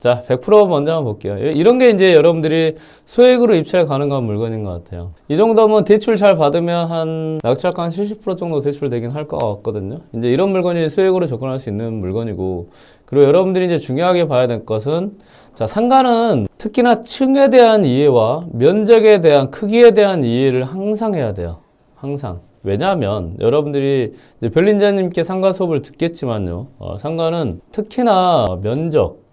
자, 100% 먼저 한번 볼게요. 이런 게 이제 여러분들이 소액으로 입찰 가능한 물건인 것 같아요. 이 정도면 대출 잘 받으면 한 낙찰가 한 70% 정도 대출되긴 할 것 같거든요. 이제 이런 물건이 소액으로 접근할 수 있는 물건이고, 그리고 여러분들이 이제 중요하게 봐야 될 것은, 자, 상가는 특히나 층에 대한 이해와 면적에 대한 크기에 대한 이해를 항상 해야 돼요. 항상. 왜냐하면 여러분들이 이제 별린자님께 상가 수업을 듣겠지만요, 상가는 특히나 면적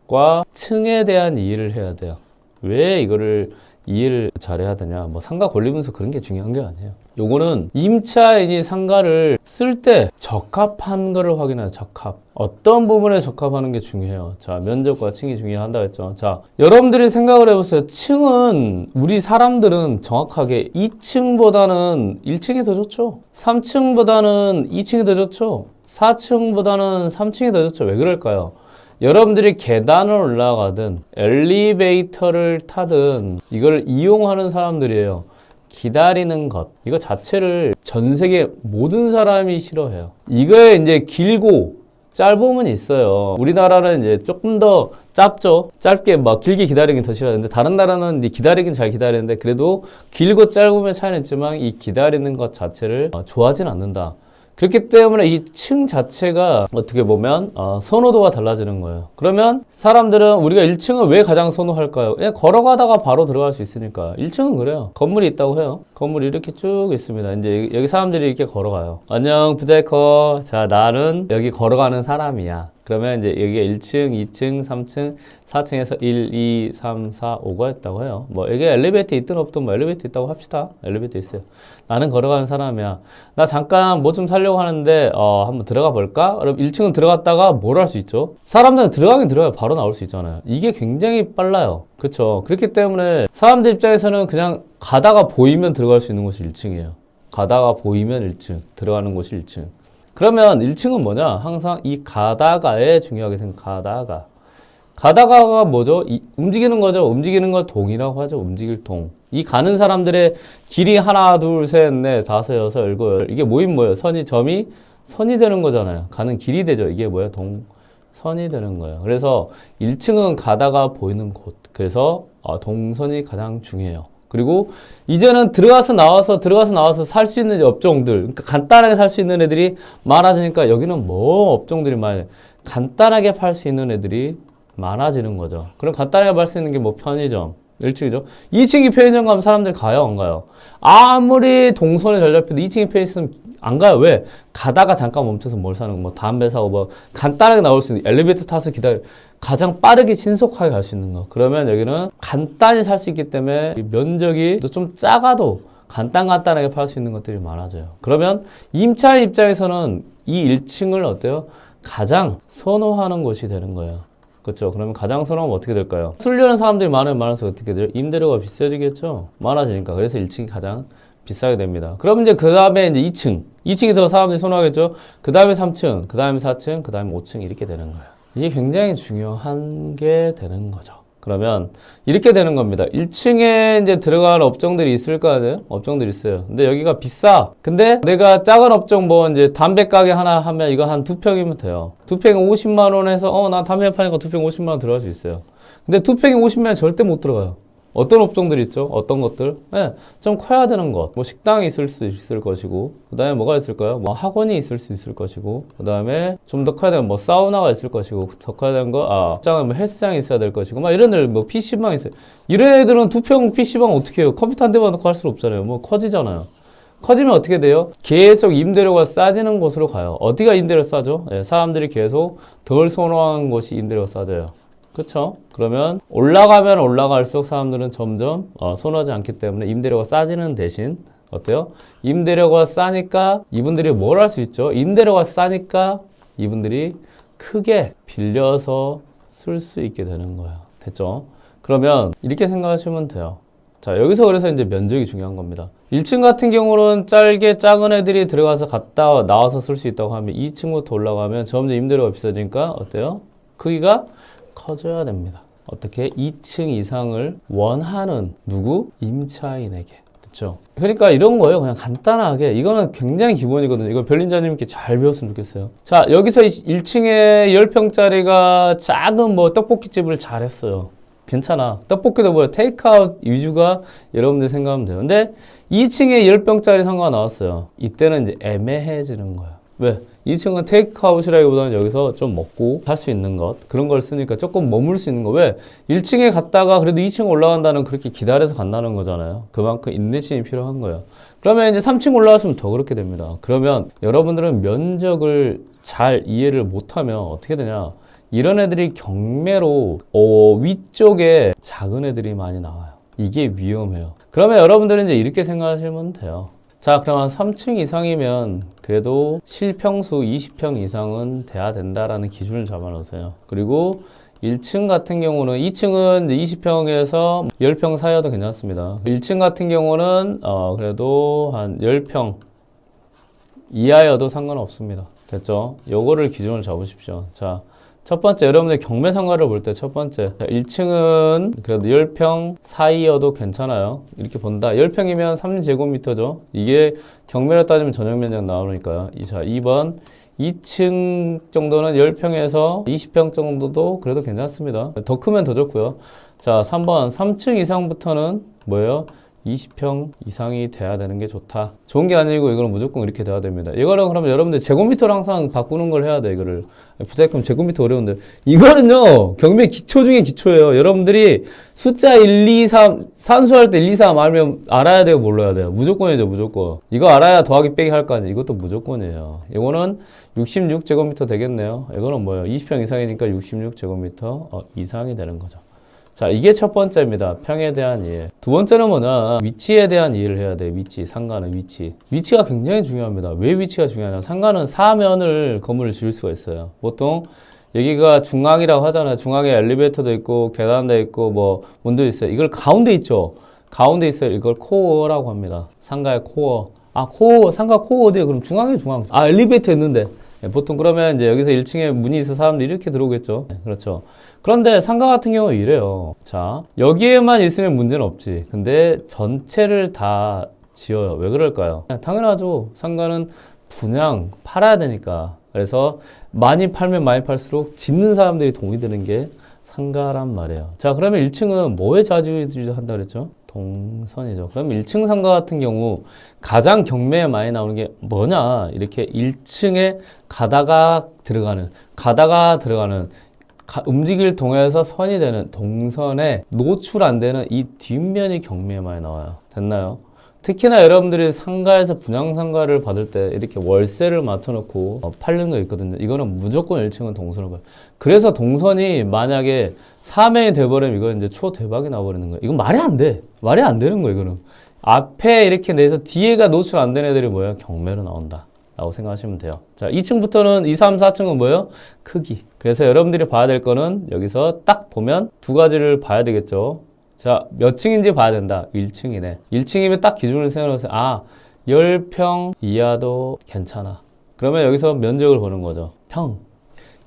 과 층에 대한 이해를 해야 돼요. 왜 이거를 이해를 잘해야 되냐? 뭐 상가 권리분석 그런 게 중요한 게 아니에요. 요거는 임차인이 상가를 쓸 때 적합한 거를 확인해요. 적합. 어떤 부분에 적합하는 게 중요해요. 자, 면적과 층이 중요하다 했죠. 자, 여러분들이 생각을 해보세요. 층은 우리 사람들은 정확하게 2층보다는 1층이 더 좋죠. 3층보다는 2층이 더 좋죠. 4층보다는 3층이 더 좋죠. 왜 그럴까요? 여러분들이 계단을 올라가든 엘리베이터를 타든 이걸 이용하는 사람들이에요. 기다리는 것, 이거 자체를 전 세계 모든 사람이 싫어해요. 이거에 이제 길고 짧음은 있어요. 우리나라는 이제 조금 더 짧죠. 짧게 막 길게 기다리긴 더 싫어하는데 다른 나라는 이제 기다리긴 잘 기다리는데 그래도 길고 짧음의 차이는 있지만 이 기다리는 것 자체를 좋아하진 않는다. 그렇기 때문에 이 층 자체가 어떻게 보면 선호도가 달라지는 거예요. 그러면 사람들은 우리가 1층은 왜 가장 선호할까요? 그냥 걸어가다가 바로 들어갈 수 있으니까. 1층은 그래요. 건물이 있다고 해요. 건물이 이렇게 쭉 있습니다. 이제 여기 사람들이 이렇게 걸어가요. 안녕 부자이커. 자, 나는 여기 걸어가는 사람이야. 그러면 이제 여기가 1층, 2층, 3층, 4층에서 1, 2, 3, 4, 5가 있다고 해요. 뭐 여기 엘리베이터 있든 없든 뭐 엘리베이터 있다고 합시다. 엘리베이터 있어요. 나는 걸어가는 사람이야. 나 잠깐 뭐 좀 사려고 하는데 한번 들어가 볼까? 그럼 1층은 들어갔다가 뭘 할 수 있죠? 사람들은 들어가긴 들어가요. 바로 나올 수 있잖아요. 이게 굉장히 빨라요. 그렇죠? 그렇기 때문에 사람들 입장에서는 그냥 가다가 보이면 들어갈 수 있는 곳이 1층이에요. 가다가 보이면 1층, 들어가는 곳이 1층. 그러면 1층은 뭐냐? 항상 이 가다가에 중요하게 생각하다가. 가다가가 뭐죠? 움직이는 거죠. 움직이는 걸 동이라고 하죠. 움직일 동. 이 가는 사람들의 길이 하나, 둘, 셋, 넷, 다섯, 여섯, 일곱, 열. 이게 모임 뭐예요? 점이 선이 되는 거잖아요. 가는 길이 되죠. 이게 뭐예요? 동선이 되는 거예요. 그래서 1층은 가다가 보이는 곳. 그래서 동선이 가장 중요해요. 그리고 이제는 들어가서 나와서 살 수 있는 업종들, 그러니까 간단하게 살 수 있는 애들이 많아지니까 여기는 뭐 업종들이 많아요. 간단하게 팔 수 있는 애들이 많아지는 거죠. 그럼 간단하게 팔 수 있는 게 뭐 편의점, 1층이죠. 2층이 편의점 가면 사람들 가요, 안 가요? 아무리 동선이 잘 잡혀도 2층이 편의점 안 가요. 왜? 가다가 잠깐 멈춰서 뭘 사는 거, 뭐 담배 사고 뭐 간단하게 나올 수 있는 엘리베이터 타서 기다려. 가장 빠르게 신속하게 갈 수 있는 거. 그러면 여기는 간단히 살 수 있기 때문에 면적이 좀 작아도 간단하게 팔 수 있는 것들이 많아져요. 그러면 임차인 입장에서는 이 1층을 어때요? 가장 선호하는 곳이 되는 거예요. 그렇죠? 그러면 가장 선호하면 어떻게 될까요? 쓰려는 사람들이 많으면 많을수록 어떻게 돼요? 임대료가 비싸지겠죠? 많아지니까. 그래서 1층이 가장 비싸게 됩니다. 그럼 이제 그 다음에 이제 2층. 2층이 더 사람들이 선호하겠죠? 그 다음에 3층, 그 다음에 4층, 그 다음에 5층 이렇게 되는 거예요. 이게 굉장히 중요한 게 되는 거죠. 그러면 이렇게 되는 겁니다. 1층에 이제 들어갈 업종들이 있을 거 아니에요? 업종들이 있어요. 근데 여기가 비싸. 근데 내가 작은 업종 뭐 이제 담배 가게 하나 하면 이거 한 2평이면 돼요. 2평에 50만 원 해서 나 담배 파니까 2평 50만 원 들어갈 수 있어요. 근데 2평에 50만 원 절대 못 들어가요. 어떤 업종들이 있죠? 어떤 것들? 네, 좀 커야 되는 것. 뭐 식당이 있을 수 있을 것이고, 그 다음에 뭐가 있을까요? 뭐 학원이 있을 수 있을 것이고, 그 다음에 좀 더 커야 되는 뭐 사우나가 있을 것이고, 더 커야 되는 거, 직장은 뭐 헬스장이 있어야 될 것이고, 막 이런 애들 뭐 PC방 있어요. 이런 애들은 2평 PC방 어떻게 해요? 컴퓨터 한 대만 놓고 할 수 없잖아요. 뭐 커지잖아요. 커지면 어떻게 돼요? 계속 임대료가 싸지는 곳으로 가요. 어디가 임대료 싸죠? 네, 사람들이 계속 덜 선호하는 곳이 임대료가 싸져요. 그쵸? 그러면 올라가면 올라갈수록 사람들은 점점 선호하지 않기 때문에 임대료가 싸지는 대신 어때요? 임대료가 싸니까 이분들이 뭘 할 수 있죠? 임대료가 싸니까 이분들이 크게 빌려서 쓸 수 있게 되는 거예요. 됐죠? 그러면 이렇게 생각하시면 돼요. 자, 여기서 그래서 이제 면적이 중요한 겁니다. 1층 같은 경우는 작은 애들이 들어가서 갔다 나와서 쓸 수 있다고 하면 2층부터 올라가면 점점 임대료가 비싸지니까 어때요? 크기가 커져야 됩니다. 어떻게? 2층 이상을 원하는 누구? 임차인에게. 그렇죠. 그러니까 이런 거예요. 그냥 간단하게. 이거는 굉장히 기본이거든요. 이거 별린자님께 잘 배웠으면 좋겠어요. 자, 여기서 1층에 10평짜리가 작은 뭐 떡볶이집을 잘했어요. 괜찮아. 떡볶이도 뭐야? 테이크아웃 위주가 여러분들 생각하면 돼요. 근데 2층에 10평짜리 상가가 나왔어요. 이때는 이제 애매해지는 거예요. 왜? 2층은 테이크아웃이라기보다는 여기서 좀 먹고 살 수 있는 것 그런 걸 쓰니까 조금 머물 수 있는 거. 왜? 1층에 갔다가 그래도 2층 올라간다는 그렇게 기다려서 간다는 거잖아요. 그만큼 인내심이 필요한 거예요. 그러면 이제 3층 올라왔으면 더 그렇게 됩니다. 그러면 여러분들은 면적을 잘 이해를 못하면 어떻게 되냐? 이런 애들이 경매로 위쪽에 작은 애들이 많이 나와요. 이게 위험해요. 그러면 여러분들은 이제 이렇게 생각하시면 돼요. 자, 그러면 3층 이상이면 그래도 실평수 20평 이상은 돼야 된다라는 기준을 잡아놓으세요. 그리고 1층 같은 경우는 2층은 20평에서 10평 사이여도 괜찮습니다. 1층 같은 경우는 그래도 한 10평 이하여도 상관없습니다. 됐죠? 요거를 기준을 잡으십시오. 자, 첫 번째, 여러분들 경매 상가를 볼 때 첫 번째, 1층은 그래도 10평 사이여도 괜찮아요. 이렇게 본다. 10평이면 3제곱미터죠. 이게 경매로 따지면 전용 면적 나오니까요. 자, 2번, 2층 정도는 10평에서 20평 정도도 그래도 괜찮습니다. 더 크면 더 좋고요. 자, 3번, 3층 이상부터는 뭐예요? 20평 이상이 돼야 되는 게 좋다. 좋은 게 아니고 이거는 무조건 이렇게 돼야 됩니다. 이거는 그러면 여러분들 제곱미터로 항상 바꾸는 걸 해야 돼. 이거를 부자금 제곱미터 어려운데 이거는요 경매 기초 중에 기초예요. 여러분들이 숫자 1, 2, 3 산수할 때 1, 2, 3 알아야 돼요, 몰라야 돼요? 무조건이죠, 무조건. 이거 알아야 더하기 빼기 할 거 아니에요. 이것도 무조건이에요. 이거는 66제곱미터 되겠네요. 이거는 뭐예요? 20평 이상이니까 66제곱미터 이상이 되는 거죠. 자, 이게 첫 번째입니다. 평에 대한 이해. 두 번째는 뭐냐? 위치에 대한 이해를 해야 돼. 위치, 상가는 위치. 위치가 굉장히 중요합니다. 왜 위치가 중요하냐? 상가는 사면을 건물을 지을 수가 있어요. 보통 여기가 중앙이라고 하잖아요. 중앙에 엘리베이터도 있고 계단도 있고 뭐 문도 있어요. 이걸 가운데 있죠. 가운데 있어요. 이걸 코어라고 합니다. 상가의 코어. 아, 코어, 상가 코어 어디에요? 그럼 중앙이에요, 중앙. 아, 엘리베이터 있는데. 보통 그러면 이제 여기서 1층에 문이 있어 사람들이 이렇게 들어오겠죠. 그렇죠. 그런데 상가 같은 경우는 이래요. 자, 여기에만 있으면 문제는 없지. 근데 전체를 다 지어요. 왜 그럴까요? 당연하죠. 상가는 분양, 팔아야 되니까. 그래서 많이 팔면 많이 팔수록 짓는 사람들이 돈이 드는 게 상가란 말이에요. 자, 그러면 1층은 뭐에 좌지우지한다 그랬죠? 동선이죠. 그럼 1층 상가 같은 경우 가장 경매에 많이 나오는 게 뭐냐? 이렇게 1층에 가다가 들어가는 움직일 통해서 선이 되는 동선에 노출 안 되는 이 뒷면이 경매에 많이 나와요. 됐나요? 특히나 여러분들이 상가에서 분양상가를 받을 때 이렇게 월세를 맞춰놓고 팔는 거 있거든요. 이거는 무조건 1층은 동선을 봐요. 그래서 동선이 만약에 3명이 돼버리면 이거 이제 초대박이 나버리는 거예요. 이건 말이 안 돼. 말이 안 되는 거예요, 이거는. 앞에 이렇게 내서 뒤에가 노출 안 되는 애들이 뭐예요? 경매로 나온다. 라고 생각하시면 돼요. 자, 2층부터는 2, 3, 4층은 뭐예요? 크기. 그래서 여러분들이 봐야 될 거는 여기서 딱 보면 두 가지를 봐야 되겠죠. 자, 몇 층인지 봐야 된다. 1층이네. 1층이면 딱 기준을 세워놓으세요. 아, 10평 이하도 괜찮아. 그러면 여기서 면적을 보는 거죠. 평.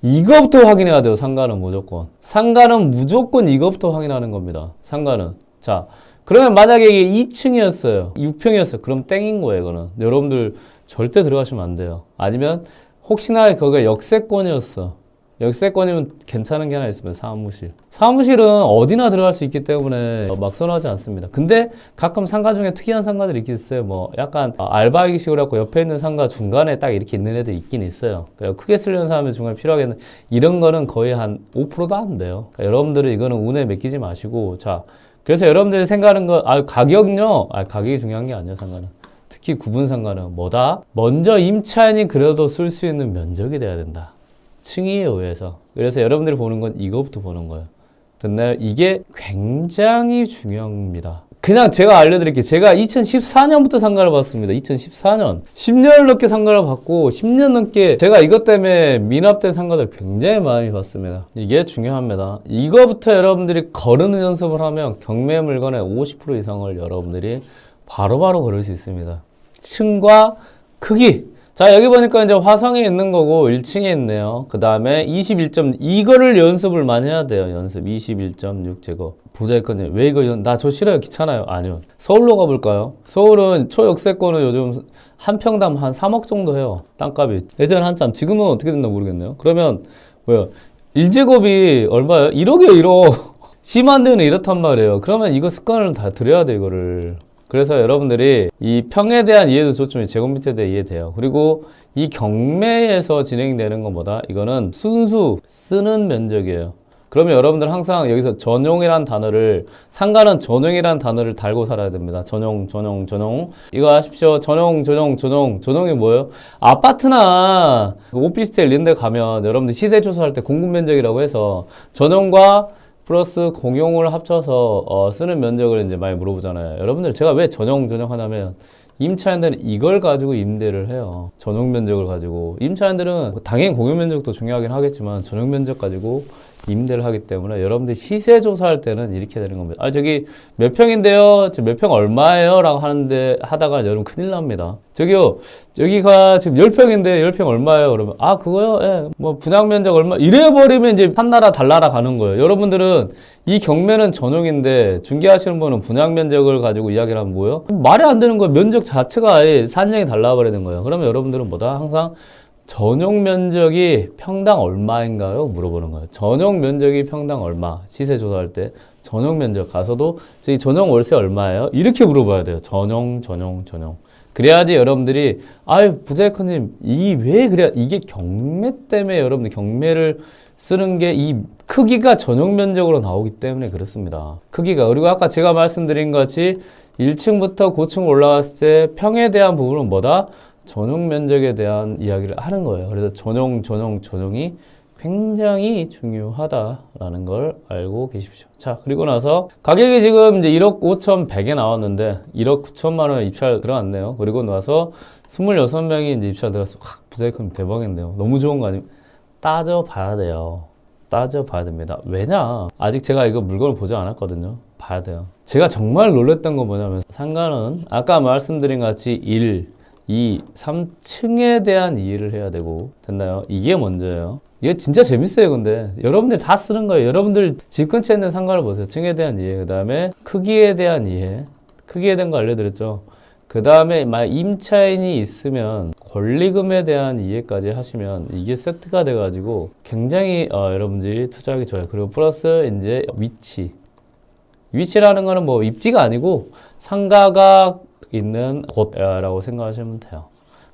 이거부터 확인해야 돼요. 상가는 무조건. 상가는 무조건 이거부터 확인하는 겁니다. 상가는. 자, 그러면 만약에 이게 2층이었어요. 6평이었어요. 그럼 땡인 거예요, 이거는. 여러분들 절대 들어가시면 안 돼요. 아니면 혹시나 거기가 역세권이었어. 역세권이면 괜찮은 게 하나 있으면 사무실. 사무실은 어디나 들어갈 수 있기 때문에 막 선호하지 않습니다. 근데 가끔 상가 중에 특이한 상가들이 있긴 있어요. 뭐 약간 알바이식으로 해갖고 옆에 있는 상가 중간에 딱 이렇게 있는 애들 있긴 있어요. 그러니까 크게 쓰려는 사람이 중간에 필요하겠는 이런 거는 거의 한 5%도 안 돼요. 그러니까 여러분들은 이거는 운에 맡기지 마시고. 자, 그래서 여러분들이 생각하는 거, 가격요? 가격이 중요한 게 아니에요, 상가는. 특히 구분 상가는 뭐다? 먼저 임차인이 그래도 쓸 수 있는 면적이 돼야 된다. 층위에 의해서. 그래서 여러분들이 보는 건 이거부터 보는 거예요. 됐나요? 이게 굉장히 중요합니다. 그냥 제가 알려드릴게요. 제가 2014년부터 상가를 봤습니다. 2014년. 10년을 넘게 상가를 봤고 10년 넘게 제가 이것 때문에 미납된 상가들 굉장히 많이 봤습니다. 이게 중요합니다. 이거부터 여러분들이 거르는 연습을 하면 경매 물건의 50% 이상을 여러분들이 바로바로 거를 수 있습니다. 층과 크기. 자, 여기 보니까 이제 화성에 있는 거고 1층에 있네요. 그 다음에 21점, 이거를 연습을 많이 해야 돼요. 연습 21.6제곱. 보자니까요. 왜 이거, 나 저 싫어요. 귀찮아요. 아니요. 서울로 가볼까요? 서울은 초역세권은 요즘 한 평당 한 3억 정도 해요. 땅값이. 예전에 한참. 지금은 어떻게 됐나 모르겠네요. 그러면, 뭐야. 1제곱이 얼마예요? 1억이에요, 1억. 심한 데는 이렇단 말이에요. 그러면 이거 습관을 다 들여야 돼, 이거를. 그래서 여러분들이 이 평에 대한 이해도 좋지만 제곱미터에 대해 이해돼요. 그리고 이 경매에서 진행되는 것보다 이거는 순수 쓰는 면적이에요. 그러면 여러분들 항상 여기서 전용이란 단어를, 상가는 전용이란 단어를 달고 살아야 됩니다. 전용. 이거 아십시오. 전용이 뭐예요? 아파트나 오피스텔 이런 데 가면 여러분들 시세 조사할 때 공급 면적이라고 해서 전용과 플러스 공용을 합쳐서 쓰는 면적을 이제 많이 물어보잖아요. 여러분들 제가 왜 전용 하냐면 임차인들은 이걸 가지고 임대를 해요. 전용 면적을 가지고. 임차인들은 당연히 공용 면적도 중요하긴 하겠지만 전용 면적 가지고 임대를 하기 때문에 여러분들이 시세 조사할 때는 이렇게 되는 겁니다. 아, 저기 몇 평인데요? 몇 평 얼마예요? 라고 하는데 하다가 여러분 큰일 납니다. 저기요, 여기가 지금 10평인데 10평 얼마예요? 그러면 아, 그거요? 예, 뭐 분양 면적 얼마? 이래 버리면 이제 한 나라 달나라 가는 거예요. 여러분들은 이 경매는 전용인데 중개하시는 분은 분양 면적을 가지고 이야기를 하면 뭐예요? 말이 안 되는 거예요. 면적 자체가 아예 산정이 달라버리는 거예요. 그러면 여러분들은 뭐다? 항상 전용 면적이 평당 얼마인가요? 물어보는 거예요. 전용 면적이 평당 얼마? 시세 조사할 때 전용 면적 가서도 저기 전용 월세 얼마예요? 이렇게 물어봐야 돼요. 전용. 그래야지 여러분들이 아유 부자이커님 이 왜 그래? 이게 경매 때문에 여러분들 경매를 쓰는 게 이 크기가 전용 면적으로 나오기 때문에 그렇습니다. 크기가. 그리고 아까 제가 말씀드린 것 같이 1층부터 고층 올라갔을 때 평에 대한 부분은 뭐다? 전용 면적에 대한 이야기를 하는 거예요. 그래서 전용이 굉장히 중요하다라는 걸 알고 계십시오. 자, 그리고 나서 가격이 지금 이제 1억 5,100에 나왔는데 1억 9천만 원 입찰 들어갔네요. 그리고 나서 26명이 이제 입찰 들어갔어. 부자이컴 대박인데요. 너무 좋은 거 아니에요? 따져봐야 돼요. 따져봐야 됩니다. 왜냐? 아직 제가 이거 물건을 보지 않았거든요. 봐야 돼요. 제가 정말 놀랬던 건 뭐냐면 상가는 아까 말씀드린 것 같이 1, 2, 3층에 대한 이해를 해야 되고 됐나요? 이게 먼저예요. 이게 진짜 재밌어요. 근데 여러분들이 다 쓰는 거예요. 여러분들 집 근처에 있는 상가를 보세요. 층에 대한 이해, 그 다음에 크기에 대한 이해. 크기에 대한 거 알려드렸죠. 그 다음에 만약 임차인이 있으면 권리금에 대한 이해까지 하시면 이게 세트가 돼가지고 굉장히 여러분들이 투자하기 좋아요. 그리고 플러스 이제 위치라는 거는 뭐 입지가 아니고 상가가 있는 곳이라고 생각하시면 돼요.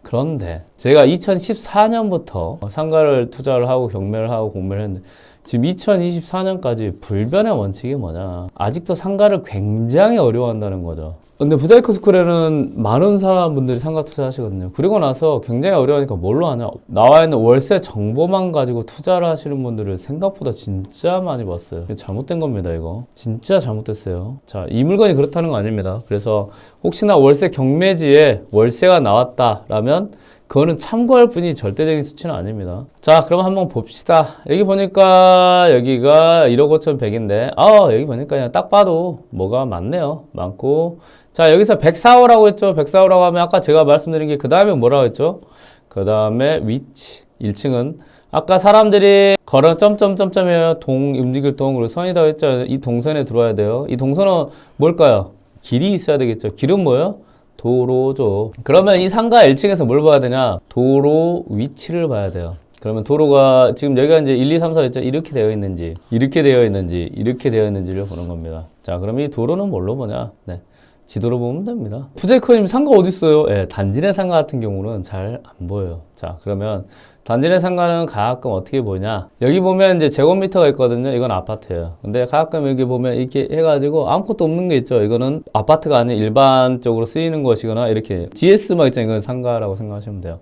그런데 제가 2014년부터 상가를 투자를 하고 경매를 하고 공매를 했는데 지금 2024년까지 불변의 원칙이 뭐냐? 아직도 상가를 굉장히 어려워한다는 거죠. 근데 부자이크 스쿨에는 많은 사람분들이 상가 투자하시거든요. 그리고 나서 굉장히 어려우니까 뭘로 하냐? 나와 있는 월세 정보만 가지고 투자를 하시는 분들을 생각보다 진짜 많이 봤어요. 잘못된 겁니다, 이거. 진짜 잘못됐어요. 자, 이 물건이 그렇다는 거 아닙니다. 그래서 혹시나 월세 경매지에 월세가 나왔다라면 그거는 참고할 뿐이 절대적인 수치는 아닙니다. 자, 그럼 한번 봅시다. 여기 보니까 여기가 1억 5,100인데 여기 보니까 그냥 딱 봐도 뭐가 많네요. 많고. 자, 여기서 104호라고 했죠. 104호라고 하면 아까 제가 말씀드린 게 그 다음에 뭐라고 했죠? 그 다음에 위치. 1층은 아까 사람들이 걸어 점점점점이에요. 움직일 동으로 선이라고 했죠. 이 동선에 들어와야 돼요. 이 동선은 뭘까요? 길이 있어야 되겠죠. 길은 뭐예요? 도로죠. 그러면 이 상가 1층에서 뭘 봐야 되냐? 도로 위치를 봐야 돼요. 그러면 도로가 지금 여기가 이제 1, 2, 3, 4 있죠? 이렇게 되어 있는지, 이렇게 되어 있는지를 보는 겁니다. 자, 그럼 이 도로는 뭘로 보냐? 네. 지도로 보면 됩니다. 부자이커님 상가 어디 있어요? 예, 단지 내 상가 같은 경우는 잘 안 보여요. 자, 그러면 단지 내 상가는 가끔 어떻게 보냐? 여기 보면 이제 제곱미터가 있거든요. 이건 아파트예요. 근데 가끔 여기 보면 이렇게 해가지고 아무것도 없는 게 있죠. 이거는 아파트가 아닌 일반적으로 쓰이는 것이거나 이렇게 GS만 있잖아요. 이건 상가라고 생각하시면 돼요.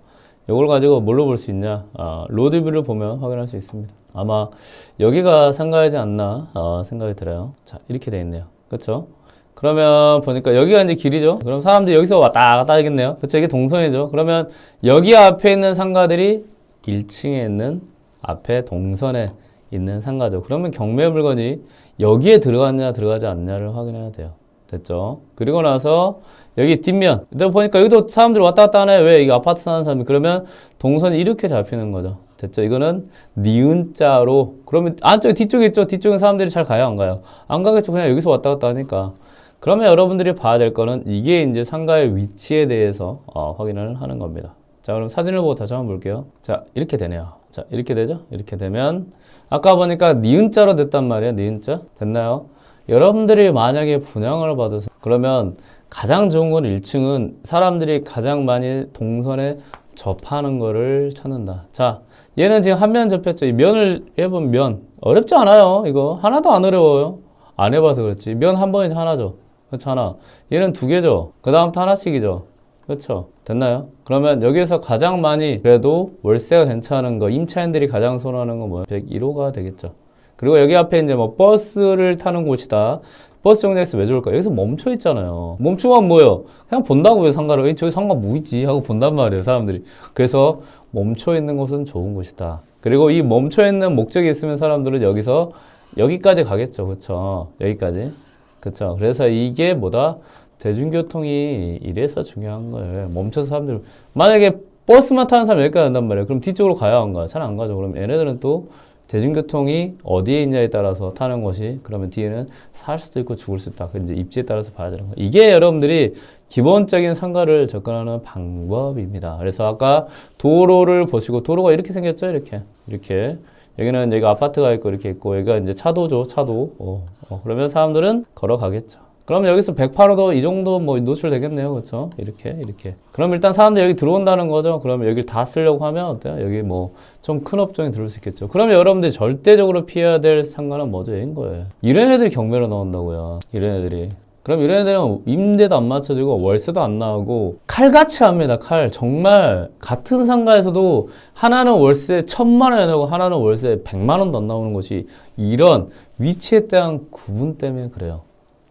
이걸 가지고 뭘로 볼 수 있냐? 로드뷰를 보면 확인할 수 있습니다. 아마 여기가 상가이지 않나 생각이 들어요. 자, 이렇게 돼 있네요. 그렇죠? 그러면 보니까 여기가 이제 길이죠. 그럼 사람들이 여기서 왔다 갔다 하겠네요. 그렇죠? 이게 동선이죠. 그러면 여기 앞에 있는 상가들이 1층에 있는 앞에 동선에 있는 상가죠. 그러면 경매 물건이 여기에 들어갔냐 들어가지 않냐를 확인해야 돼요. 됐죠? 그리고 나서 여기 뒷면. 내가 보니까 여기도 사람들이 왔다 갔다 하네. 왜? 이거 아파트 사는 사람이. 그러면 동선이 이렇게 잡히는 거죠. 됐죠? 이거는 니은자로. 그러면 안쪽에 뒤쪽에 있죠? 뒤쪽은 사람들이 잘 가요? 안 가요? 안 가겠죠? 그냥 여기서 왔다 갔다 하니까. 그러면 여러분들이 봐야 될 거는 이게 이제 상가의 위치에 대해서 확인을 하는 겁니다. 자, 그럼 사진을 보고 다시 한번 볼게요. 자, 이렇게 되네요. 자, 이렇게 되죠? 이렇게 되면 아까 보니까 니은자로 됐단 말이에요. 니은자. 됐나요? 여러분들이 만약에 분양을 받아서 그러면 가장 좋은 건 1층은 사람들이 가장 많이 동선에 접하는 거를 찾는다. 자, 얘는 지금 한 면 접했죠. 이 면을 해보면 면. 어렵지 않아요. 이거 하나도 안 어려워요. 안 해봐서 그렇지. 면 한 번이죠. 하나죠. 그렇죠. 하나. 얘는 두 개죠. 그 다음부터 하나씩이죠. 그렇죠. 됐나요? 그러면 여기에서 가장 많이 그래도 월세가 괜찮은 거, 임차인들이 가장 선호하는 건 뭐예요? 101호가 되겠죠. 그리고 여기 앞에 이제 뭐 버스를 타는 곳이다. 버스 정류장에서 왜 좋을까? 여기서 멈춰 있잖아요. 멈추면 뭐예요? 그냥 본다고 왜 상가를? 저기 상가 뭐 있지? 하고 본단 말이에요, 사람들이. 그래서 멈춰 있는 곳은 좋은 곳이다. 그리고 이 멈춰 있는 목적이 있으면 사람들은 여기서 여기까지 가겠죠. 그렇죠? 여기까지. 그렇죠? 그래서 이게 뭐다? 대중교통이 이래서 중요한 거예요. 멈춰서 사람들 만약에 버스만 타는 사람 여기까지 간단 말이에요. 그럼 뒤쪽으로 가야 안 가? 잘 안 가죠. 그럼 얘네들은 또 대중교통이 어디에 있냐에 따라서 타는 것이 그러면 뒤에는 살 수도 있고 죽을 수 있다. 이제 입지에 따라서 봐야 되는 거예요. 이게 여러분들이 기본적인 상가를 접근하는 방법입니다. 그래서 아까 도로를 보시고 도로가 이렇게 생겼죠. 이렇게 여기는 여기 아파트가 있고 이렇게 있고 여기가 이제 차도죠. 차도. 그러면 사람들은 걸어가겠죠. 그럼 여기서 108호도 이 정도 뭐 노출되겠네요. 그렇죠? 이렇게. 그럼 일단 사람들이 여기 들어온다는 거죠. 그러면 여기를 다 쓰려고 하면 어때요? 여기 뭐 좀 큰 업종이 들어올 수 있겠죠. 그러면 여러분들이 절대적으로 피해야 될 상가는 뭐죠? 얘인 거예요. 이런 애들이 경매로 나온다고요. 이런 애들이. 그럼 이런 애들은 임대도 안 맞춰지고 월세도 안 나오고 칼같이 합니다. 칼. 정말 같은 상가에서도 하나는 월세 1,000만 원에 나오고 하나는 월세 100만 원도 안 나오는 것이 이런 위치에 대한 구분 때문에 그래요.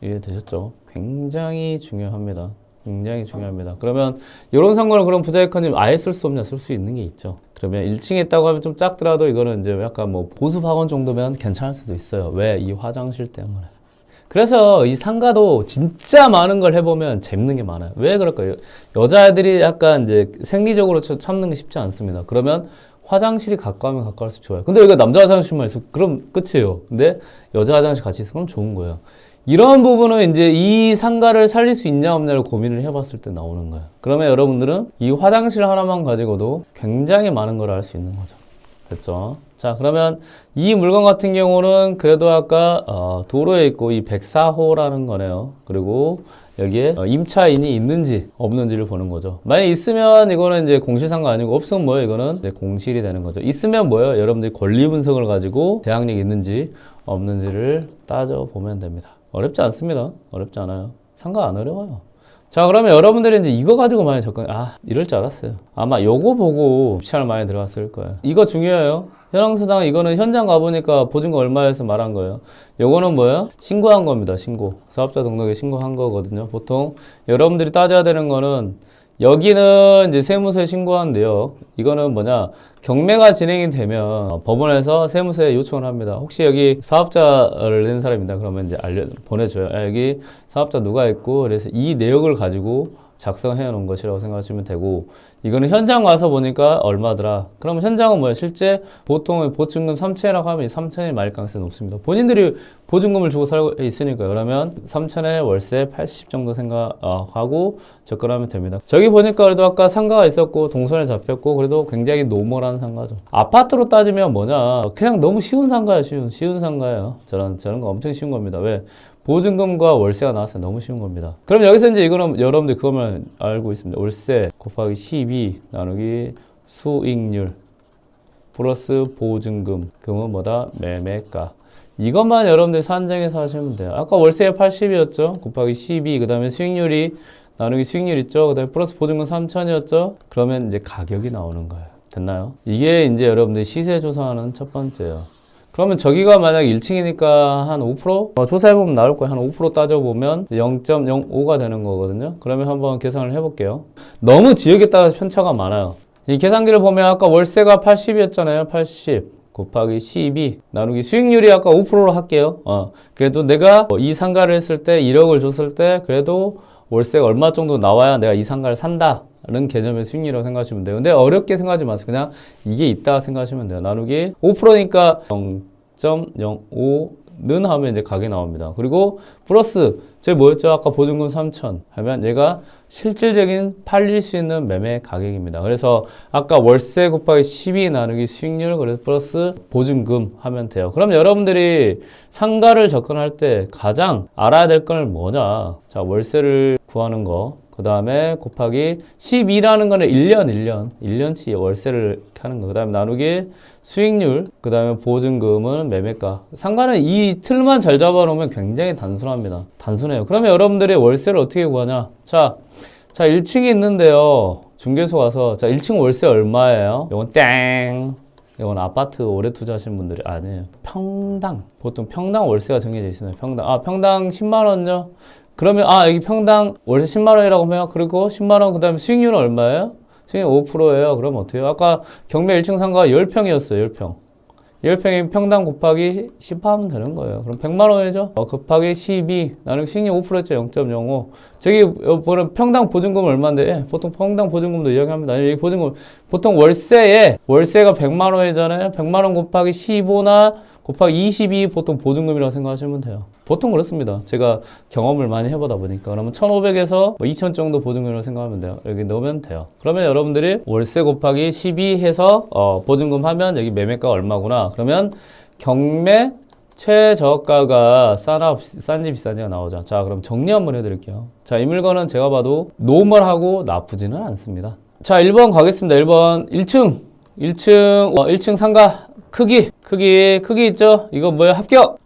이해되셨죠? 굉장히 중요합니다. 굉장히 중요합니다. 그러면 이런 상가는 그럼 부자이커님 아예 쓸 수 없냐? 쓸 수 있는 게 있죠. 그러면 1층에 있다고 하면 좀 작더라도 이거는 이제 약간 뭐 보습학원 정도면 괜찮을 수도 있어요. 왜? 이 화장실 때문에. 그래서 이 상가도 진짜 많은 걸 해보면 재밌는 게 많아요. 왜 그럴까요? 여자애들이 약간 이제 생리적으로 참는 게 쉽지 않습니다. 그러면 화장실이 가까우면 가까울수록 좋아요. 근데 여기가 남자 화장실만 있어. 그럼 끝이에요. 근데 여자 화장실 같이 있으면 좋은 거예요. 이런 부분은 이제 이 상가를 살릴 수 있냐 없냐를 고민을 해봤을 때 나오는 거예요. 그러면 여러분들은 이 화장실 하나만 가지고도 굉장히 많은 걸 알 수 있는 거죠. 됐죠? 자, 그러면 이 물건 같은 경우는 그래도 아까 도로에 있고 이 104호라는 거네요. 그리고 여기에 임차인이 있는지 없는지를 보는 거죠. 만약 있으면 이거는 이제 공실상가 아니고 없으면 뭐예요? 이거는 이제 공실이 되는 거죠. 있으면 뭐예요? 여러분들이 권리 분석을 가지고 대항력이 있는지 없는지를 따져보면 됩니다. 어렵지 않습니다. 어렵지 않아요. 상가 안 어려워요. 자, 그러면 여러분들이 이제 이거 가지고 많이 이럴 줄 알았어요. 아마 요거 보고 입찰 많이 들어갔을 거예요. 이거 중요해요. 현황수당 이거는 현장 가보니까 보증금 얼마에서 말한 거예요. 요거는 뭐예요? 신고한 겁니다. 신고. 사업자 등록에 신고한 거거든요. 보통 여러분들이 따져야 되는 거는 여기는 이제 세무서에 신고한 내역. 이거는 뭐냐? 경매가 진행이 되면 법원에서 세무서에 요청을 합니다. 혹시 여기 사업자를 낸 사람이다. 그러면 이제 보내줘요. 여기 사업자 누가 있고, 그래서 이 내역을 가지고 작성해 놓은 것이라고 생각하시면 되고, 이거는 현장 와서 보니까 얼마더라. 그러면 현장은 뭐야? 실제 보통 보증금 3천이라고 하면 3천이 맞을 가능성이 높습니다. 본인들이 보증금을 주고 살고 있으니까요. 그러면 3천에 월세 80 정도 생각하고 접근하면 됩니다. 저기 보니까 그래도 아까 상가가 있었고 동선에 잡혔고 그래도 굉장히 노멀한 상가죠. 아파트로 따지면 뭐냐? 그냥 너무 쉬운 상가예요. 쉬운 상가예요. 저런 거 엄청 쉬운 겁니다. 왜? 보증금과 월세가 나왔어요. 너무 쉬운 겁니다. 그럼 여기서 이제 이거는 여러분들 그것만 알고 있습니다. 월세 곱하기 12 나누기 수익률 플러스 보증금 그러면 뭐다? 매매가. 이것만 여러분들 산정해서 하시면 돼요. 아까 월세가 80이었죠? 곱하기 12 그 다음에 수익률이 나누기 수익률 있죠? 그 다음에 플러스 보증금 3천이었죠? 그러면 이제 가격이 나오는 거예요. 됐나요? 이게 이제 여러분들 시세 조사하는 첫 번째예요. 그러면 저기가 만약 1층이니까 한 5%? 조사해보면 나올 거예요. 한 5% 따져보면 0.05가 되는 거거든요. 그러면 한번 계산을 해볼게요. 너무 지역에 따라서 편차가 많아요. 이 계산기를 보면 아까 월세가 80이었잖아요. 80 곱하기 12 나누기 수익률이 아까 5%로 할게요. 그래도 내가 이 상가를 했을 때 1억을 줬을 때 그래도 월세가 얼마 정도 나와야 내가 이 상가를 산다는 개념의 수익률이라고 생각하시면 돼요. 근데 어렵게 생각하지 마세요. 그냥 이게 있다 생각하시면 돼요. 나누기 5%니까 0.05는 하면 이제 각이 나옵니다. 그리고 플러스 제 뭐였죠? 아까 보증금 3천 하면 얘가 실질적인 팔릴 수 있는 매매 가격입니다. 그래서 아까 월세 곱하기 12 나누기 수익률 그래서 플러스 보증금 하면 돼요. 그럼 여러분들이 상가를 접근할 때 가장 알아야 될 건 뭐냐? 자, 월세를 구하는 거. 그 다음에 곱하기 12라는 거는 1년치 월세를 하는 거. 그 다음에 나누기 수익률. 그 다음에 보증금은 매매가. 상가는 이 틀만 잘 잡아놓으면 굉장히 단순합니다. 단순해요. 그러면 여러분들이 월세를 어떻게 구하냐? 자, 1층이 있는데요. 중개소 가서, 자, 1층 월세 얼마예요? 이건 땡. 이건 아파트 오래 투자하시는 분들이 아니에요. 평당. 보통 평당 월세가 정해져 있습니다. 평당. 평당 10만원요? 그러면 여기 평당 월세 10만원이라고 하면 그리고 10만원 그 다음에 수익률은 얼마예요? 수익률 5%예요. 그럼 어떻게 해요? 아까 경매 1층 상가가 10평이었어요. 10평. 10평이 평당 곱하기 10 하면 되는 거예요. 그럼 100만원이죠? 곱하기 12 나는 수익률 5%였죠. 0.05. 저기 보면 평당 보증금 얼마인데 보통 평당 보증금도 이야기합니다. 여기 보증금 보통 월세가 100만원이잖아요. 100만원 곱하기 15나 곱하기 22 보통 보증금이라고 생각하시면 돼요. 보통 그렇습니다. 제가 경험을 많이 해보다 보니까. 그러면 1,500에서 2,000 정도 보증금이라고 생각하면 돼요. 여기 넣으면 돼요. 그러면 여러분들이 월세 곱하기 12 해서 보증금 하면 여기 매매가 얼마구나. 그러면 경매 최저가가 싼지 비싼지가 나오죠. 자, 그럼 정리 한번 해드릴게요. 자, 이 물건은 제가 봐도 노멀하고 나쁘지는 않습니다. 자, 1번 가겠습니다. 1번 1층 상가 크기 있죠? 이거 뭐야? 합격.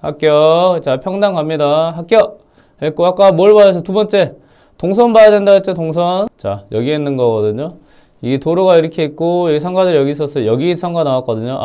자, 평당 갑니다. 합격. 했고, 아까 뭘 봐야 해서 두 번째. 동선 봐야 된다 했죠? 동선. 자, 여기 있는 거거든요. 이 도로가 이렇게 있고, 여기 상가들이 여기 있었어요. 여기 상가 나왔거든요.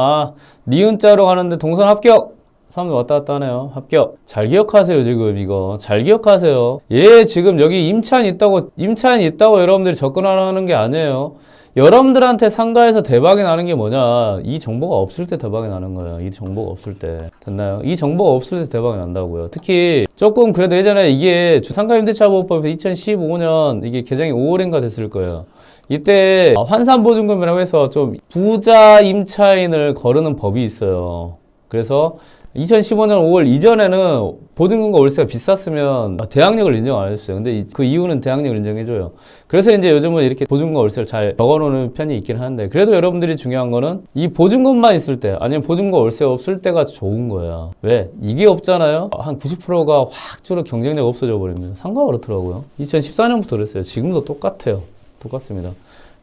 니은자로 가는데 동선 합격. 사람들 왔다 갔다 하네요. 합격. 잘 기억하세요, 지금 이거. 잘 기억하세요. 지금 여기 임차인이 있다고 여러분들이 접근하는 게 아니에요. 여러분들한테 상가에서 대박이 나는 게 뭐냐? 이 정보가 없을 때 대박이 나는 거예요. 이 정보가 없을 때. 됐나요? 이 정보가 없을 때 대박이 난다고요. 특히 조금 그래도 예전에 이게 상가임대차보호법 2015년 이게 개정이 5월인가 됐을 거예요. 이때 환산보증금이라고 해서 좀 부자 임차인을 거르는 법이 있어요. 그래서 2015년 5월 이전에는 보증금과 월세가 비쌌으면 대항력을 인정 안 해줬어요. 근데 그 이유는 대항력을 인정해줘요. 그래서 이제 요즘은 이렇게 보증금과 월세를 잘 적어놓는 편이 있긴 한데, 그래도 여러분들이 중요한 거는 이 보증금만 있을 때, 아니면 보증금과 월세가 없을 때가 좋은 거야. 왜? 이게 없잖아요? 한 90%가 확 줄어 경쟁력 없어져 버립니다. 상가가 그렇더라고요. 2014년부터 그랬어요. 지금도 똑같아요. 똑같습니다.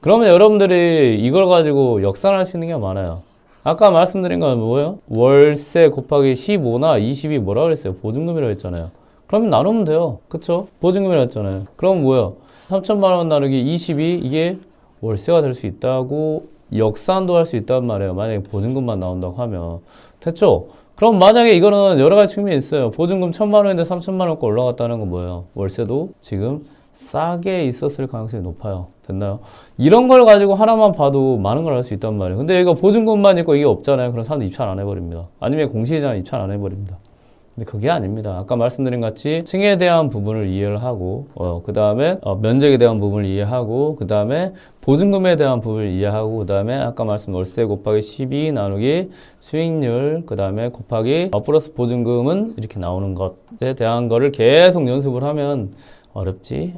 그러면 여러분들이 이걸 가지고 역산할 수 있는 게 많아요. 아까 말씀드린 건 뭐예요? 월세 곱하기 15나 20이 뭐라 그랬어요? 보증금이라고 했잖아요. 그러면 나누면 돼요. 그쵸? 보증금이라고 했잖아요. 그럼 뭐예요? 3천만 원 나누기 22 이게 월세가 될 수 있다고 역산도 할 수 있단 말이에요. 만약에 보증금만 나온다고 하면. 됐죠? 그럼 만약에 이거는 여러 가지 측면이 있어요. 보증금 1,000만 원인데 3천만 원권 올라갔다는 건 뭐예요? 월세도 지금 싸게 있었을 가능성이 높아요. 됐나요? 이런 걸 가지고 하나만 봐도 많은 걸 할 수 있단 말이에요. 근데 이거 보증금만 있고 이게 없잖아요. 그럼 사람들 입찰 안 해버립니다. 아니면 공시이자는 입찰 안 해버립니다. 근데 그게 아닙니다. 아까 말씀드린 같이 층에 대한 부분을 이해를 하고, 그 다음에 면적에 대한 부분을 이해하고, 그 다음에 보증금에 대한 부분을 이해하고, 그 다음에 아까 말씀 월세 곱하기 12 나누기 수익률, 그 다음에 곱하기 플러스 보증금은 이렇게 나오는 것에 대한 거를 계속 연습을 하면 어렵지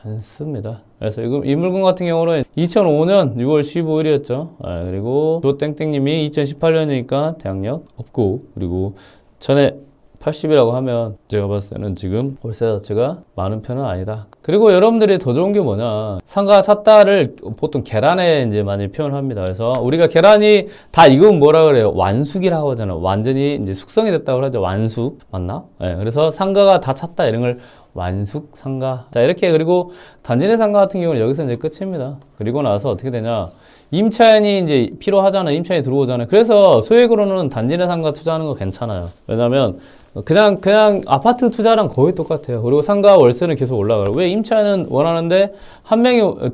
않습니다. 그래서 이 물건 같은 경우는 2005년 6월 15일이었죠. 그리고 조땡땡님이 2018년이니까 대항력 없고, 그리고 전에 80이라고 하면 제가 봤을 때는 지금 월세 자체가 많은 편은 아니다. 그리고 여러분들이 더 좋은 게 뭐냐, 상가 샀다를 보통 계란에 이제 많이 표현을 합니다. 그래서 우리가 계란이 다 이건 뭐라 그래요? 완숙이라고 하잖아요. 완전히 이제 숙성이 됐다고 하죠. 완숙 맞나? 그래서 상가가 다 찼다 이런 걸 완숙 상가. 자, 이렇게. 그리고 단지내 상가 같은 경우는 여기서 이제 끝입니다. 그리고 나서 어떻게 되냐, 임차인이 이제 필요하잖아요. 임차인이 들어오잖아요. 그래서 소액으로는 단지내 상가 투자하는 거 괜찮아요. 왜냐면 그냥 아파트 투자랑 거의 똑같아요. 그리고 상가 월세는 계속 올라가요. 왜? 임차인은 원하는데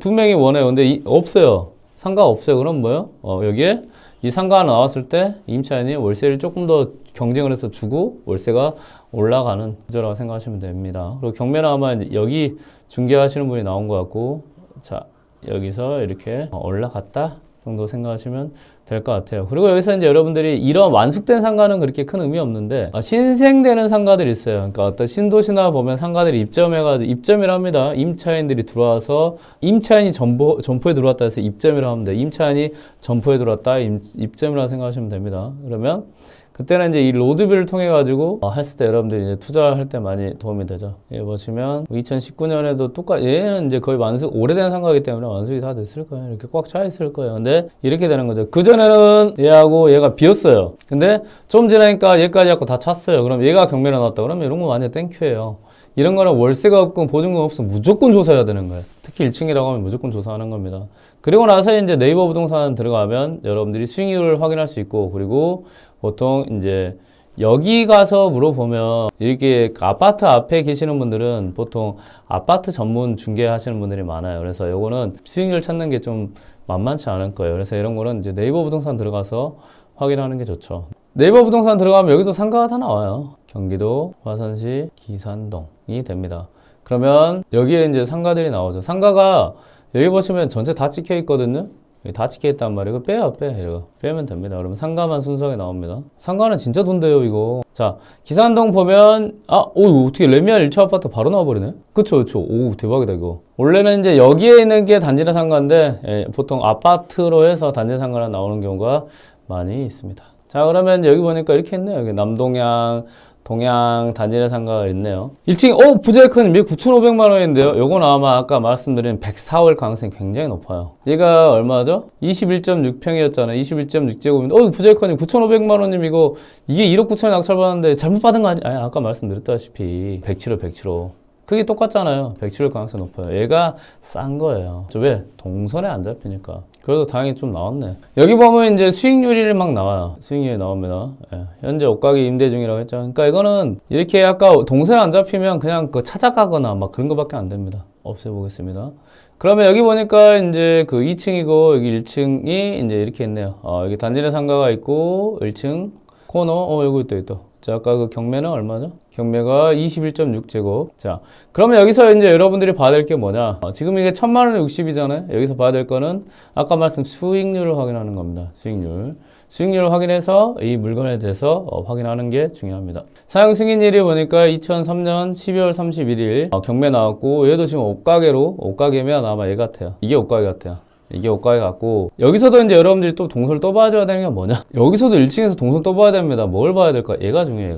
두 명이 원해요. 근데 없어요. 상가가 없어요. 그럼 뭐예요? 여기에 이 상가가 나왔을 때 임차인이 월세를 조금 더 경쟁을 해서 주고 월세가 올라가는 구조라고 생각하시면 됩니다. 그리고 경매는 아마 이제 여기 중개하시는 분이 나온 것 같고, 자, 여기서 이렇게 올라갔다 정도 생각하시면 될 것 같아요. 그리고 여기서 이제 여러분들이 이런 완숙된 상가는 그렇게 큰 의미 없는데, 신생되는 상가들이 있어요. 그러니까 어떤 신도시나 보면 상가들이 입점해가지고, 입점을 합니다. 임차인들이 들어와서, 임차인이 점포에 들어왔다 해서 입점이라고 합니다. 임차인이 점포에 들어왔다, 입점이라고 생각하시면 됩니다. 그러면 그때는 이제 이 로드뷰를 통해 가지고 했을 때 여러분들이 이제 투자할 때 많이 도움이 되죠. 예, 보시면 2019년에도 얘는 이제 거의 오래된 상가이기 때문에 완숙이 다 됐을 거예요. 이렇게 꽉 차 있을 거예요. 근데 이렇게 되는 거죠. 그전에는 얘하고 얘가 비었어요. 근데 좀 지나니까 얘까지 갖고 다 찼어요. 그럼 얘가 경매를 나왔다. 그러면 이런 거 완전 땡큐예요. 이런 거는 월세가 없고 보증금 없으면 무조건 조사해야 되는 거예요. 특히 1층이라고 하면 무조건 조사하는 겁니다. 그리고 나서 이제 네이버 부동산 들어가면 여러분들이 수익률을 확인할 수 있고, 그리고 보통 이제 여기 가서 물어보면 이렇게 아파트 앞에 계시는 분들은 보통 아파트 전문 중개하시는 분들이 많아요. 그래서 요거는 수익률 찾는 게 좀 만만치 않을 거예요. 그래서 이런 거는 이제 네이버 부동산 들어가서 확인하는 게 좋죠. 네이버 부동산 들어가면 여기도 상가가 다 나와요. 경기도 화성시 기산동이 됩니다. 그러면 여기에 이제 상가들이 나오죠. 상가가 여기 보시면 전체 다 찍혀 있거든요. 다 찍혀 있단 말이에요. 이거 이거 빼면 됩니다. 그러면 상가만 순수하게 나옵니다. 상가는 진짜 돈 돼요, 이거. 자, 기산동 보면, 이거 어떻게 레미안 1차 아파트 바로 나와버리네? 그쵸. 오, 대박이다, 이거. 원래는 이제 여기에 있는 게 단지내 상가인데, 보통 아파트로 해서 단지내 상가가 나오는 경우가 많이 있습니다. 자, 그러면 이제 여기 보니까 이렇게 있네요. 여기 남동향, 동양 단지내 상가가 있네요. 1층, 부자이컨이 9,500만 원인데요. 요건 아마 아까 말씀드린 104월 가능성이 굉장히 높아요. 얘가 얼마죠? 21.6평이었잖아요. 21.6제곱인데, 부자이컨이 9,500만 원이면 이게 1억 9천에 낙찰받았는데 잘못 받은 거 아니야? 아까 말씀드렸다시피 107호. 그게 똑같잖아요. 107일 가능성이 높아요. 얘가 싼 거예요. 왜? 동선에 안 잡히니까. 그래도 다행히 좀 나왔네. 여기 보면 이제 수익률이 막 나와요. 수익률이 나옵니다. 예. 현재 옷가게 임대 중이라고 했죠. 그러니까 이거는 이렇게 아까 동선에 안 잡히면 그냥 찾아가거나 막 그런 거밖에 안 됩니다. 없애보겠습니다. 그러면 여기 보니까 이제 그 2층이고 여기 1층이 이제 이렇게 있네요. 여기 단지내 상가가 있고 1층 코너, 여기 있다. 자, 아까 그 경매는 얼마죠? 경매가 21.6제곱. 자, 그러면 여기서 이제 여러분들이 봐야 될 게 뭐냐? 지금 이게 1,000만 원에 60이잖아요? 여기서 봐야 될 거는 아까 말씀 수익률을 확인하는 겁니다. 수익률을 확인해서 이 물건에 대해서 확인하는 게 중요합니다. 사용 승인일이 보니까 2003년 12월 31일 경매 나왔고, 얘도 지금 옷가게면 아마 얘 같아요. 이게 옷가게 같아요. 이게 옷가게 같고, 여기서도 이제 여러분들이 또 동선을 또 봐줘야 되는 게 뭐냐? 여기서도 1층에서 동선 또 봐야 됩니다. 뭘 봐야 될까? 얘가 중요해,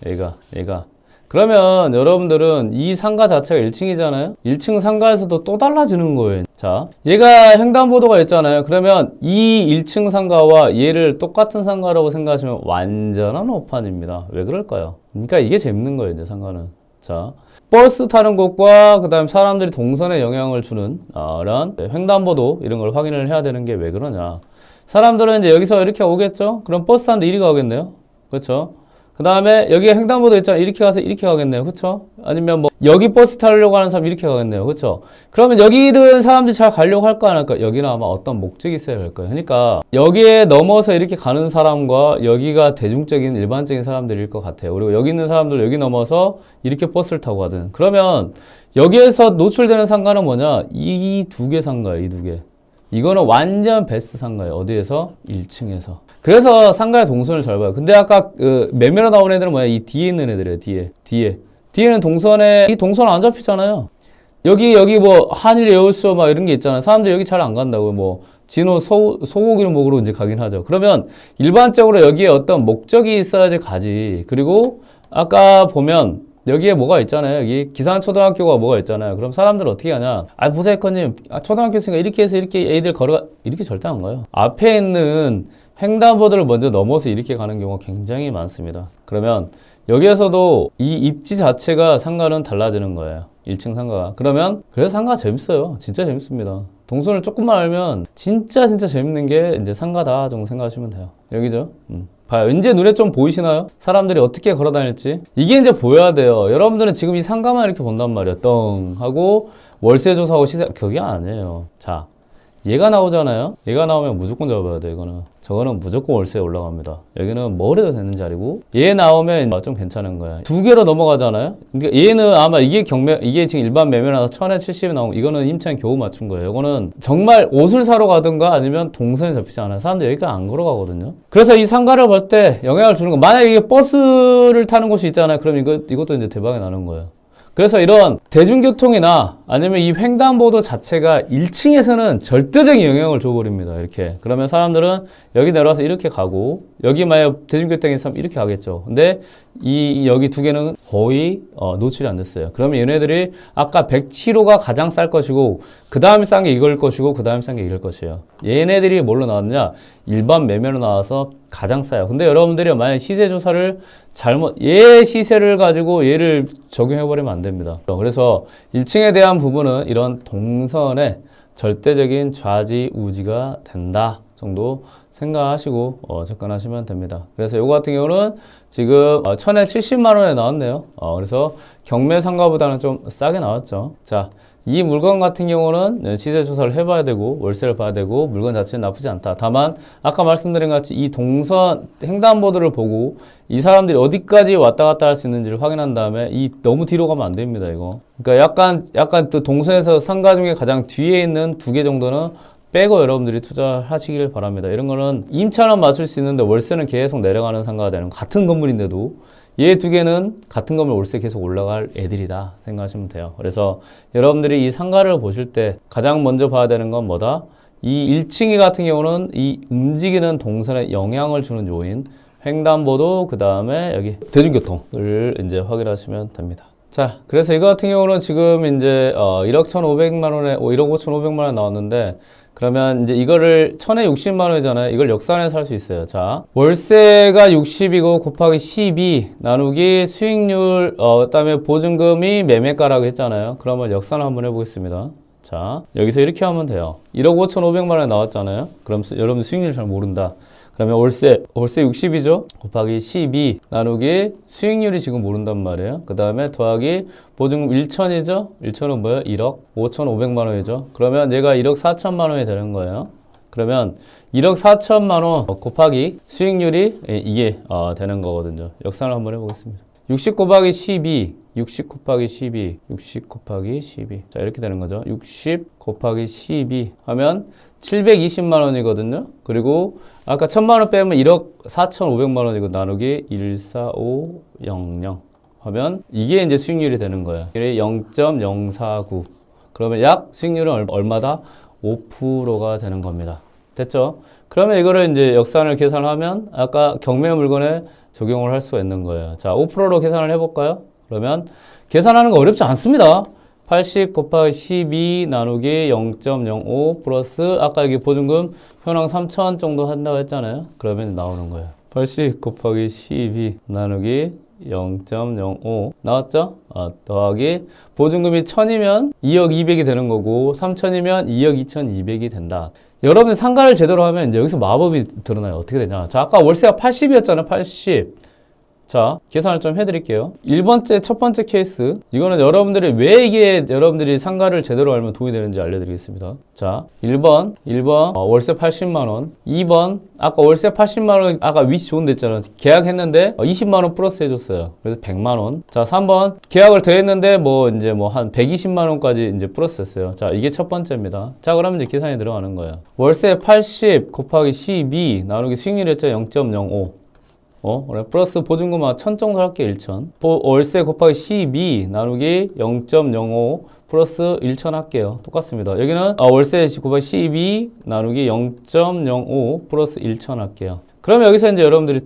얘가. 그러면 여러분들은 이 상가 자체가 1층이잖아요? 1층 상가에서도 또 달라지는 거예요. 자, 얘가 횡단보도가 있잖아요. 그러면 이 1층 상가와 얘를 똑같은 상가라고 생각하시면 완전한 오판입니다. 왜 그럴까요? 그러니까 이게 재밌는 거예요, 이제 상가는. 자, 버스 타는 곳과 그 다음 사람들이 동선에 영향을 주는 이런 횡단보도 이런 걸 확인을 해야 되는 게 왜 그러냐. 사람들은 이제 여기서 이렇게 오겠죠? 그럼 버스 타는데 이리 가겠네요. 그렇죠? 그 다음에 여기에 횡단보도 있잖아요. 이렇게 가서 이렇게 가겠네요. 그렇죠? 아니면 뭐 여기 버스 타려고 하는 사람 이렇게 가겠네요. 그렇죠? 그러면 여기는 사람들이 잘 가려고 할까 안 할까? 여기는 아마 어떤 목적이 있어야 할 거예요. 그러니까 여기에 넘어서 이렇게 가는 사람과 여기가 대중적인 일반적인 사람들일 것 같아요. 그리고 여기 있는 사람들 여기 넘어서 이렇게 버스를 타고 가든. 그러면 여기에서 노출되는 상가는 뭐냐? 이 두 개 상가예요. 이 두 개. 이거는 완전 베스트 상가예요. 어디에서? 1층에서. 그래서 상가의 동선을 잘 봐요. 근데 아까 매매로 나온 애들은 뭐야? 이 뒤에 있는 애들이에요. 뒤에는 동선에 이 동선 안 잡히잖아요. 여기 뭐 한일 에어쇼 막 이런 게 있잖아요. 사람들이 여기 잘 안 간다고요. 뭐 진호 소고기를 먹으러 이제 가긴 하죠. 그러면 일반적으로 여기에 어떤 목적이 있어야지 가지. 그리고 아까 보면 여기에 뭐가 있잖아요. 여기 기산초등학교가 뭐가 있잖아요. 그럼 사람들은 어떻게 하냐? 부자이커님, 초등학교 있으니까 이렇게 해서 이렇게 애들 걸어가, 이렇게 절대 안 가요. 앞에 있는 횡단보도를 먼저 넘어서 이렇게 가는 경우가 굉장히 많습니다. 그러면 여기에서도 이 입지 자체가 상가는 달라지는 거예요. 1층 상가가. 그러면 그래서 상가가 재밌어요. 진짜 재밌습니다. 동선을 조금만 알면 진짜 재밌는 게 이제 상가다 정도 생각하시면 돼요. 여기죠. 봐요. 이제 눈에 좀 보이시나요? 사람들이 어떻게 걸어 다닐지. 이게 이제 보여야 돼요. 여러분들은 지금 이 상가만 이렇게 본단 말이에요. 떵 하고 월세 조사하고 시세, 그게 아니에요. 자, 얘가 나오잖아요. 얘가 나오면 무조건 잡아야 돼. 이거는 저거는 무조건 월세에 올라갑니다. 여기는 뭐 해도 되는 자리고, 얘 나오면 좀 괜찮은 거야. 두 개로 넘어가잖아요. 그러니까 얘는 아마 이게 이게 지금 일반 매매라서 1000에 70이 나오고, 이거는 임차인 겨우 맞춘 거예요. 이거는 정말 옷을 사러 가든가 아니면 동선에 잡히지 않아요. 사람들 여기까지 안 걸어가거든요. 그래서 이 상가를 볼 때 영향을 주는 거, 만약에 이게 버스를 타는 곳이 있잖아요. 그럼 이것도 이제 대박이 나는 거예요. 그래서 이런 대중교통이나 아니면 이 횡단보도 자체가 1층에서는 절대적인 영향을 줘버립니다. 이렇게. 그러면 사람들은 여기 내려와서 이렇게 가고, 여기 만약 대중교통이 있으면 이렇게 가겠죠. 근데 여기 두 개는 거의 노출이 안 됐어요. 그러면 얘네들이 아까 107호가 가장 쌀 것이고, 그 다음에 싼 게 이걸 것이고, 그 다음에 싼 게 이걸 것이에요. 얘네들이 뭘로 나왔냐? 일반 매매로 나와서 가장 싸요. 근데 여러분들이 만약 시세 조사를 얘 시세를 가지고 얘를 적용해버리면 안 됩니다. 그래서 1층에 대한 부분은 이런 동선에 절대적인 좌지우지가 된다 정도 생각하시고 접근하시면 됩니다. 그래서 이거 같은 경우는 지금 1000에 70만 원에 나왔네요. 그래서 경매 상가보다는 좀 싸게 나왔죠. 자, 이 물건 같은 경우는 시세 조사를 해봐야 되고 월세를 봐야 되고 물건 자체는 나쁘지 않다. 다만 아까 말씀드린 것 같이 이 동선 횡단보도를 보고 이 사람들이 어디까지 왔다 갔다 할 수 있는지를 확인한 다음에 너무 뒤로 가면 안 됩니다. 이거. 그러니까 약간 또 동선에서 상가 중에 가장 뒤에 있는 두 개 정도는 빼고 여러분들이 투자하시길 바랍니다. 이런 거는 임차는 맞출 수 있는데 월세는 계속 내려가는 상가가 되는, 같은 건물인데도 얘 두 개는 같은 건물 월세 계속 올라갈 애들이다 생각하시면 돼요. 그래서 여러분들이 이 상가를 보실 때 가장 먼저 봐야 되는 건 뭐다? 이 1층이 같은 경우는 이 움직이는 동선에 영향을 주는 요인, 횡단보도, 그 다음에 여기 대중교통을 이제 확인하시면 됩니다. 자, 그래서 이거 같은 경우는 지금 이제 1억 1,500만 원에 1억 5,500만 원 나왔는데, 그러면 이제 이거를 1000에 60만 원이잖아요. 이걸 역산해서 살 수 있어요. 자, 월세가 60이고 곱하기 12 나누기 수익률, 그다음에 보증금이 매매가라고 했잖아요. 그러면 역산을 한번 해보겠습니다. 자, 여기서 이렇게 하면 돼요. 1억 5,500만 원에 나왔잖아요. 그럼 여러분 수익률 잘 모른다. 그러면 월세 60이죠? 곱하기 12 나누기 수익률이 지금 모른단 말이에요. 그 다음에 더하기 보증금 1천이죠? 1천은 뭐예요? 1억 5,500만 원이죠? 그러면 얘가 1억 4천만 원이 되는 거예요. 그러면 1억 4천만 원 곱하기 수익률이 이게 되는 거거든요. 역산을 한번 해보겠습니다. 60 곱하기 12, 60 곱하기 12, 60 곱하기 12. 자, 이렇게 되는 거죠. 60 곱하기 12 하면 720만 원이거든요. 그리고 아까 1000만 원 빼면 1억 4,500만 원이고 나누기 14500 하면 이게 이제 수익률이 되는 거예요. 0.049. 그러면 약 수익률은 얼마다? 5%가 되는 겁니다. 됐죠? 그러면 이거를 이제 역산을 계산하면 아까 경매 물건에 적용을 할 수가 있는 거예요. 자, 5%로 계산을 해볼까요? 그러면 계산하는 거 어렵지 않습니다. 80 곱하기 12 나누기 0.05 플러스 아까 여기 보증금 현황 3천 정도 한다고 했잖아요. 그러면 나오는 거예요. 80 곱하기 12 나누기 0.05 나왔죠? 더하기 보증금이 1000이면 2억 200이 되는 거고 3000이면 2억 2200이 된다. 여러분이 상가를 제대로 하면 이제 여기서 마법이 드러나요. 어떻게 되냐? 자, 아까 월세가 80이었잖아요. 80. 자, 계산을 좀 해드릴게요. 첫 번째 케이스. 이거는 여러분들이 왜 이게 여러분들이 상가를 제대로 알면 도움이 되는지 알려드리겠습니다. 자, 1번 월세 80만원. 2번, 아까 월세 80만원, 아까 위치 좋은 데 있잖아요. 계약했는데 20만원 플러스 해줬어요. 그래서 100만원. 자, 3번, 계약을 더 했는데 한 120만원까지 이제 플러스 했어요. 자, 이게 첫 번째입니다. 자, 그러면 이제 계산이 들어가는 거예요. 월세 80 곱하기 12 나누기 수익률이었죠. 0.05. 플러스 보증금 1000 정도 할게요. 1000. 월세 곱하기 12 나누기 0.05 플러스 1000 할게요. 똑같습니다. 여기는 월세 곱하기 12 나누기 0.05 플러스 1000 할게요. 그러면 여기서 이제 여러분들이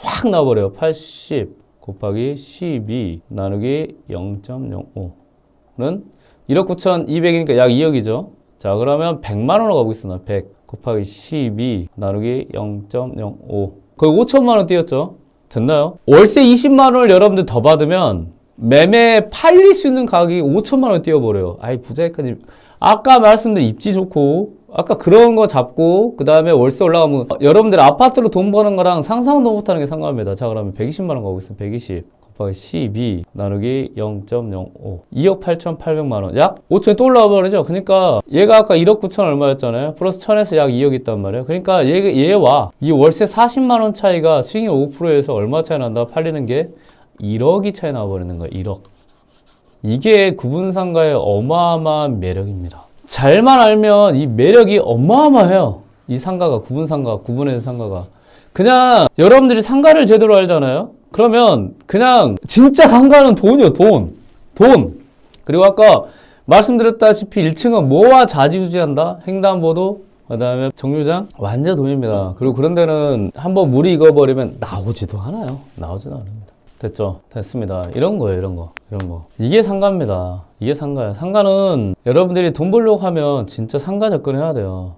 확 나와버려요. 80 곱하기 12 나누기 0.05는 1억 9,200이니까 약 2억이죠. 자, 그러면 100만 원으로 가고 있어. 100 곱하기 12 나누기 0.05 거의 5천만 원 뛰었죠. 됐나요? 월세 20만 원을 여러분들 더 받으면 매매 팔릴 수 있는 가격이 5천만 원 뛰어버려요. 아이, 부자까지. 아까 말씀드린 입지 좋고 아까 그런 거 잡고 그 다음에 월세 올라가면 여러분들 아파트로 돈 버는 거랑 상상도 못하는 게 상관합니다. 자, 그러면 120만 원 가고 있어요. 120 곱하기 12 나누기 0.05 2억 8,800만 원. 약 5천이 또 올라와 버리죠. 그러니까 얘가 아까 1억 9천 얼마였잖아요. 플러스 1,000에서 약 2억 있단 말이에요. 그러니까 얘와 이 월세 40만 원 차이가 수익률 5%에서 얼마 차이 난다? 팔리는 게 1억이 차이 나버리는 거예요. 1억. 이게 구분상가의 어마어마한 매력입니다. 잘만 알면 이 매력이 어마어마해요. 이 상가가, 구분상가, 구분해서 상가가. 그냥 여러분들이 상가를 제대로 알잖아요. 그러면 그냥 진짜 상가는 돈이요. 돈. 그리고 아까 말씀드렸다시피 1층은 뭐와 좌지우지한다? 횡단보도, 그 다음에 정류장, 완전 돈입니다. 그리고 그런 데는 한번 물이 익어버리면 나오지도 않아요. 나오지도 않습니다. 됐죠? 됐습니다. 이런 거예요, 이런 거. 이게 상가입니다. 이게 상가야. 상가는 여러분들이 돈 벌려고 하면 진짜 상가 접근해야 돼요.